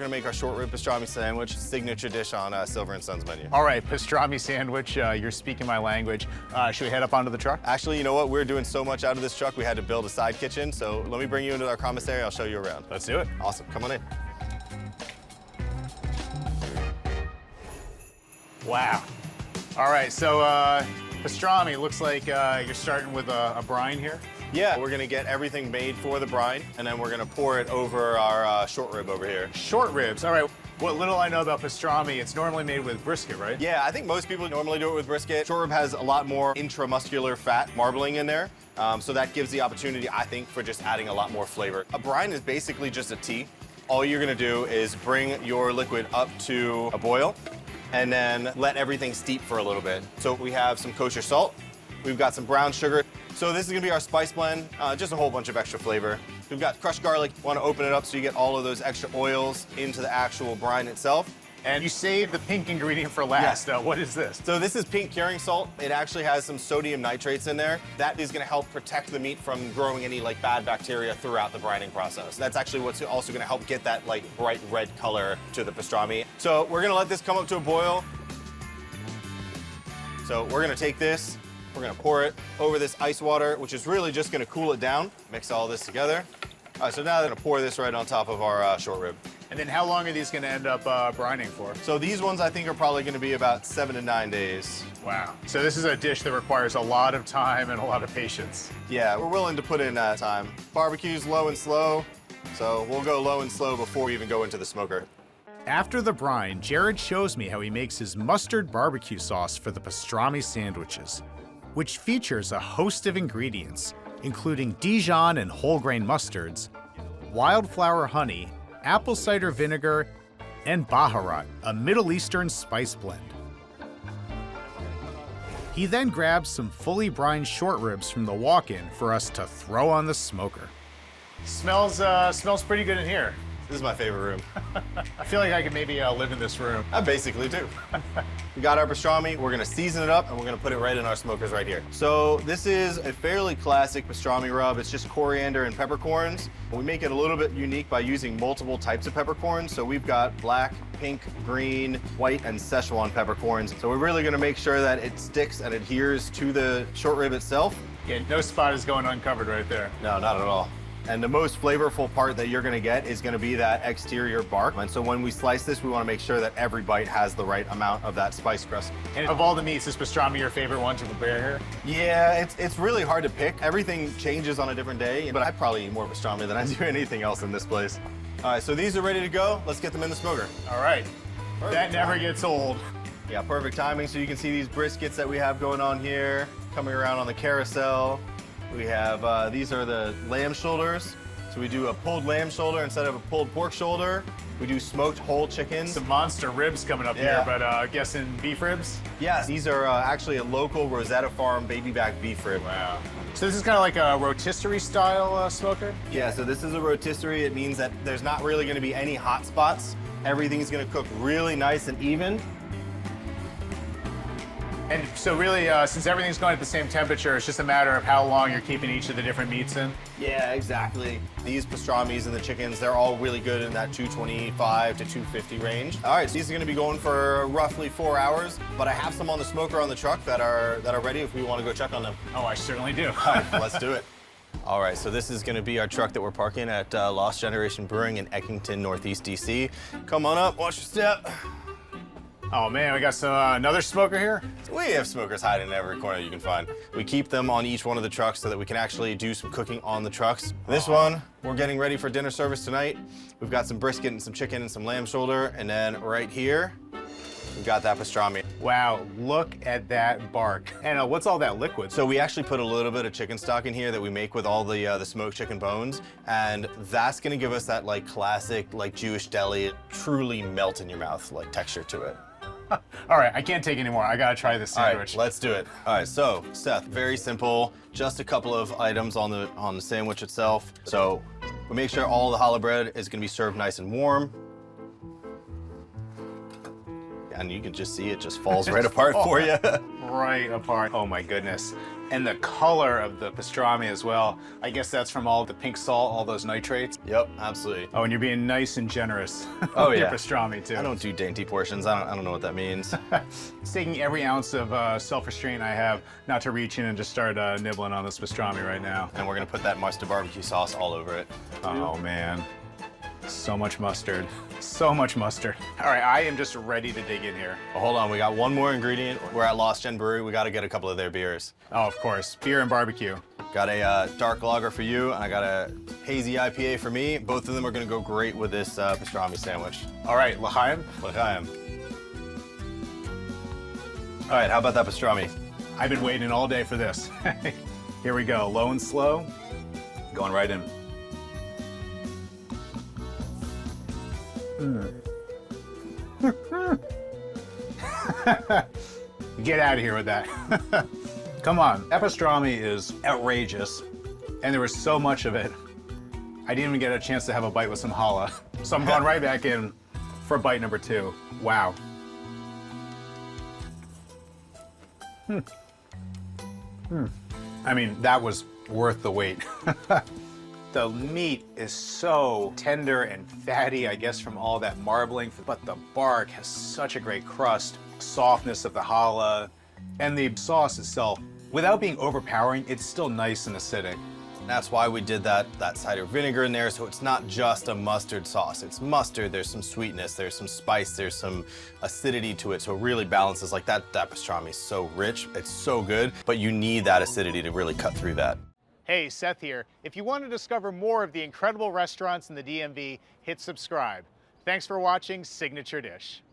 gonna make our short rib pastrami sandwich, signature dish on Silver and Sons menu. All right, pastrami sandwich, you're speaking my language. Should we head up onto the truck? Actually, you know what? We're doing so much out of this truck, we had to build a side kitchen. So let me bring you into our commissary. I'll show you around. Let's do it. Awesome, come on in. Wow. All right, so pastrami, looks like you're starting with a brine here. Yeah, we're gonna get everything made for the brine, and then we're gonna pour it over our short rib over here. Short ribs, all right. What little I know about pastrami, it's normally made with brisket, right? Yeah, I think most people normally do it with brisket. Short rib has a lot more intramuscular fat marbling in there, so that gives the opportunity, I think, for just adding a lot more flavor. A brine is basically just a tea. All you're gonna do is bring your liquid up to a boil, and then let everything steep for a little bit. So we have some kosher salt, we've got some brown sugar. So this is gonna be our spice blend, just a whole bunch of extra flavor. We've got crushed garlic. Want to open it up so you get all of those extra oils into the actual brine itself. And you saved the pink ingredient for last. Yes. What is this? So this is pink curing salt. It actually has some sodium nitrates in there. That is gonna help protect the meat from growing any like bad bacteria throughout the brining process. That's actually what's also gonna help get that like bright red color to the pastrami. So we're gonna let this come up to a boil. So we're gonna take this, we're gonna pour it over this ice water, which is really just gonna cool it down. Mix all this together. All right, so now I'm gonna pour this right on top of our short rib. And then how long are these gonna end up brining for? So these ones I think are probably gonna be about 7 to 9 days. Wow. So this is a dish that requires a lot of time and a lot of patience. Yeah, we're willing to put in that time. Barbecue's low and slow, so we'll go low and slow before we even go into the smoker. After the brine, Jared shows me how he makes his mustard barbecue sauce for the pastrami sandwiches, which features a host of ingredients, including Dijon and whole grain mustards, wildflower honey, apple cider vinegar, and baharat, a Middle Eastern spice blend. He then grabs some fully brined short ribs from the walk-in for us to throw on the smoker. Smells pretty good in here. This is my favorite room. I feel like I could maybe live in this room. I basically do. We got our pastrami, we're gonna season it up, and we're gonna put it right in our smokers right here. So this is a fairly classic pastrami rub. It's just coriander and peppercorns. We make it a little bit unique by using multiple types of peppercorns. So we've got black, pink, green, white, and Szechuan peppercorns. So we're really gonna make sure that it sticks and adheres to the short rib itself. Yeah, no spot is going uncovered right there. No, not at all. And the most flavorful part that you're gonna get is gonna be that exterior bark. And so when we slice this, we wanna make sure that every bite has the right amount of that spice crust. And of all the meats, is pastrami your favorite one to prepare here? Yeah, it's really hard to pick. Everything changes on a different day, but I probably eat more pastrami than I do anything else in this place. All right, so these are ready to go. Let's get them in the smoker. All right. Perfect That never timing. gets old. Yeah, perfect timing. So you can see these briskets that we have going on here, coming around on the carousel. We have, these are the lamb shoulders. So we do a pulled lamb shoulder instead of a pulled pork shoulder. We do smoked whole chickens. Some monster ribs coming up Yeah. here, but guessing beef ribs? Yes, these are actually a local Rosetta Farm baby back beef rib. Wow. So this is kind of like a rotisserie style smoker? Yeah, so this is a rotisserie. It means that there's not really gonna be any hot spots. Everything's gonna cook really nice and even. And so really, since everything's going at the same temperature, it's just a matter of how long you're keeping each of the different meats in? Yeah, exactly. These pastrami's and the chickens, they're all really good in that 225 to 250 range. All right, so these are gonna be going for roughly 4 hours, but I have some on the smoker on the truck that are ready if we wanna go check on them. Oh, I certainly do. All right, let's do it. All right, so this is gonna be our truck that we're parking at Lost Generation Brewing in Eckington, Northeast DC. Come on up, watch your step. Oh man, we got some another smoker here? We have smokers hiding in every corner you can find. We keep them on each one of the trucks so that we can actually do some cooking on the trucks. This one, we're getting ready for dinner service tonight. We've got some brisket and some chicken and some lamb shoulder, and then right here, we've got that pastrami. Wow, look at that bark. And what's all that liquid? So we actually put a little bit of chicken stock in here that we make with all the smoked chicken bones, and that's gonna give us that like classic, like Jewish deli, truly melt in your mouth, like texture to it. All right, I can't take any more. I gotta try this All right, sandwich. let's do it. All right, so Seth, very simple, just a couple of items on the sandwich itself. So we make sure all the challah bread is gonna be served nice and warm. and you can just see it just falls right apart for you. Right apart. Oh my goodness. And the color of the pastrami as well. I guess that's from all the pink salt, all those nitrates. Yep, absolutely. Oh, and you're being nice and generous Oh, with your yeah. pastrami too. I don't do dainty portions. I don't know what that means. It's taking every ounce of self-restraint I have not to reach in and just start nibbling on this pastrami right now. And we're gonna put that mustard barbecue sauce all over it. Oh man, so much mustard. So much mustard. All right, I am just ready to dig in here. Well, hold on, we got one more ingredient. We're at Lost Gen Brewery. We gotta get a couple of their beers. Oh, of course, beer and barbecue. Got a dark lager for you, and I got a hazy IPA for me. Both of them are gonna go great with this pastrami sandwich. All right, L'chaim. L'chaim. All right, how about that pastrami? I've been waiting all day for this. Here we go, low and slow. Going right in. Get out of here with that. Come on, that pastrami is outrageous, and there was so much of it. I didn't even get a chance to have a bite with some challah, so I'm going right back in for bite number 2. Wow. I mean, that was worth the wait. The meat is so tender and fatty, I guess, from all that marbling, but the bark has such a great crust, softness of the challah, and the sauce itself. Without being overpowering, it's still nice and acidic. That's why we did that cider vinegar in there, so it's not just a mustard sauce. It's mustard, there's some sweetness, there's some spice, there's some acidity to it, so it really balances. Like that pastrami is so rich, it's so good, but you need that acidity to really cut through that. Hey, Seth here. If you want to discover more of the incredible restaurants in the DMV, hit subscribe. Thanks for watching Signature Dish.